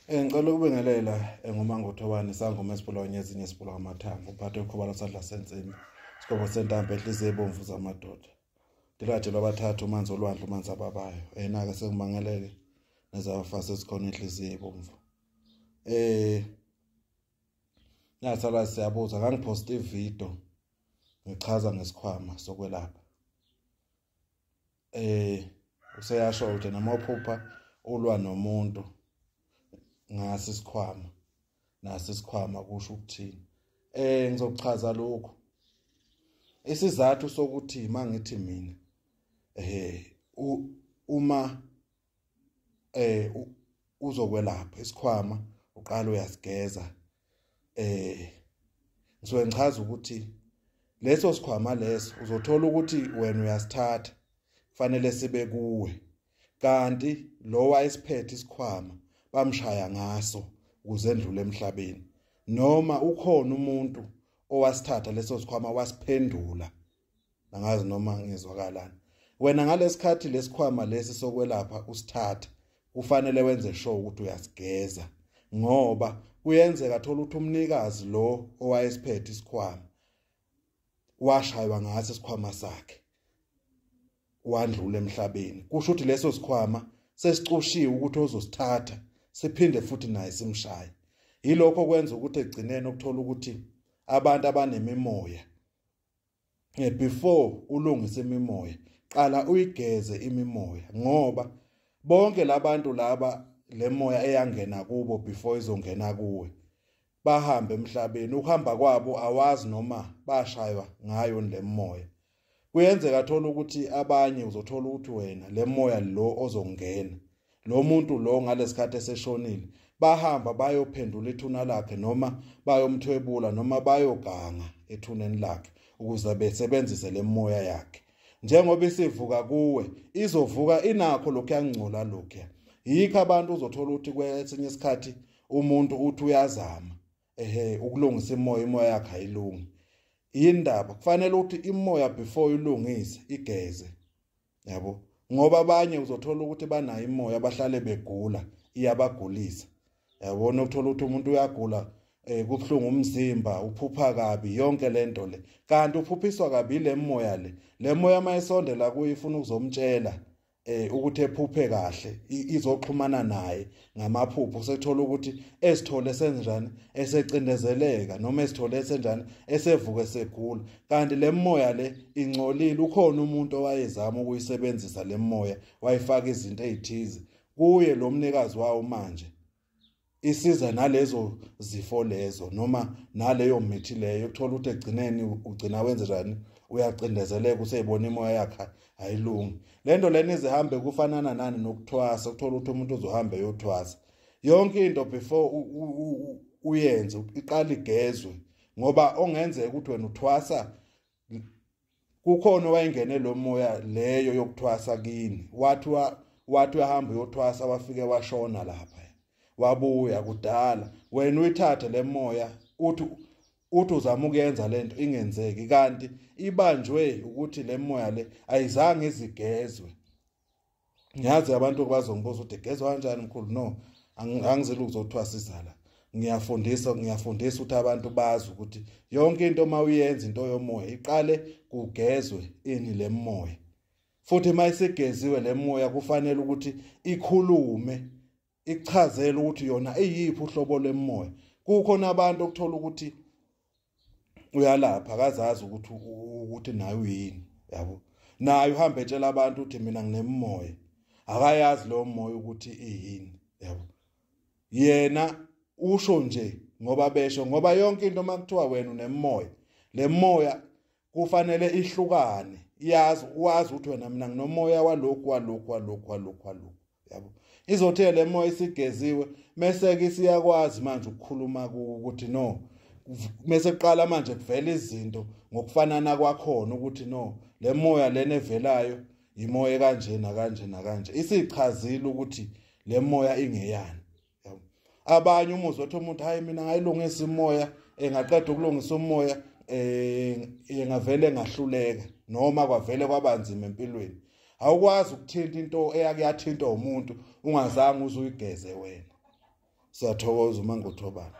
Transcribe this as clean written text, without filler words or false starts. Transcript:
Ngicela ukubingelela nguMangotobane sangoma esipolonye ezinye esipolo amathambo uphathe ukhobala sadla sentsimi sikobo sentambo ehliziyo ebomvu zamadoda ndilatshelwa abathathu umanzi olwandle umanzi ababayo nake sengimangeleke nezabafasi esikhona inhliziyo ebomvu nasala siyabuza ngangiposta ivideo ngichaza ngesikhwama sokwelapha useyasho ukuthi noma uphupha ulwa nomuntu ngasi isikhwama nasi isikhwama kusho ukuthini ngizokuchaza lokho isizathu sokuthi mangithi mina uma uzokwelapha isikhwama uqala uyasigeza ngizwe ngichaza ukuthi leso sikhwama leso uzothola ukuthi wena uyasithatha kufanele sibe kuwe kanti lo wayesiphethe isikhwama bamshaya ngaso ukuze endlule emhlabeni noma ukhona umuntu owasithatha leso sikhwama wasiphendula angazi noma ngizwakalana wena ngalesikhathi lesikhwama lesi sokwelapha usithatha kufanele wenze sure ukuthi uyasigeza ngoba kuyenzeka thola ukuthi umnikazi lo owayesiphethe isikhwama washaywa ngaso isikhwama sakhe wandlula emhlabeni kusho ukuthi leso sikhwama sesicushiwe ukuthi ozosithatha siphinde futhi naye simshaye yilokho kwenza ukuthi egcineni ukuthola ukuthi abantu abanemimoya before ulungise imimoya qala uyigeze imimoya ngoba bonke labantu laba lemoya eyangena kubo before izongena kuwe bahambe emhlabeni ukuhamba kwabo awazi noma bashaywa ngayo lemoya kuyenzeka thola ukuthi abanye uzothola ukuthi wena lemoya lo ozongena lo muntu lo ngalesikhathi eseshonile bahamba bayophendula ithuna lakhe noma bayomthwebula noma bayoganga ethuneni lakhe ukuze besebenzise lemoya yakhe njengoba isivuka kuwe izovuka inakho lokho yangcola lokho yikho abantu uzothola ukuthi kwesinye isikhathi umuntu uthi uyazama ukulungisa imoya yakhe ayilungi indaba kufanele ukuthi imoya before ilungise igeze yabo ngoba abanye uzothola ukuthi banayo imoya bahlale begula iyabagulisa yabona ukuthola ukuthi umuntu uyagula kubhlungu umzimba uphupha kabi yonke lento le kanti uphuphiswa kabi le moya le moya mayisondela kuyifuna ukuzomtshela ukuthi ephuphe kahle izoxhumana naye ngamaphupho sethola ukuthi esithole senjani esecindezeleka noma esithole senjani esevuka segula kanti le moya le ingcolile ukhona umuntu owayezama ukuyisebenzisa le moya wayifaka izinto ezithize kuye lo mnikazi wawo manje isiza nalezo zifo lezo noma naleyo mithi leyo uthola ukuthi egcineni ugcina wenze njani uyacindezeleka useyibona imoya yakhe ayilungi lento leni izihambe kufanana nani nokuthwasa uthola ukuthi umuntu uzohamba yothwasa yonke into before uyenze iqala igezwe ngoba ongenzeka ukuthi wena uthwasa kukhona wayengene lo moya leyo yokuthwasa kini wathi uyahamba yothwasa wafike washona lapha wabuya kudala wena uyithathe le moya uthi uzama ukuyenza lento ingenzeki kanti ibanjwe ukuthi le moya le ayizange izigezwe ngiyazi abantu bazongibuza ukuthi igezwe kanjani mkhulu no angizeli ukuzothwasisa la ngiyafundisa ukuthi abantu bazi ukuthi yonke into mawuyenza into yomoya iqale kugezwe ini le moya futhi mayisigeziwe le moya kufanele ukuthi ikhulume ichazela ukuthi yona eyiphi uhlobo lemoya kukhona abantu okuthola ukuthi uyalapha akazazi ukuthi nayo yini yabo naye uhambe etshela abantu ukuthi mina nginemoya akayazi lo moya ukuthi iyini yabo yena usho nje ngoba besho ngoba yonke into makuthiwa wena unemoya le moya kufanele ihlukane wazi ukuthi wena mina nginomoya walokhu yabo izothe le moya isigeziwe mase ke siyakwazi manje ukukhuluma ukuthi no mase qala manje kuvela izinto ngokufanana kwakhona ukuthi no le moya lena evelayo imoya kanje isichazile ukuthi le moya ingeyani yabo abanye umuzwa othi umuntu hayi mina ngayilungisa imoya engaqeda ukulungisa umoya engavele ngahluleka noma kwavele kwabanzima empilweni awukwazi ukuthinta into eyakuyathinta umuntu ungazange uzuyigeze wena Siyathokoza uMangothobani.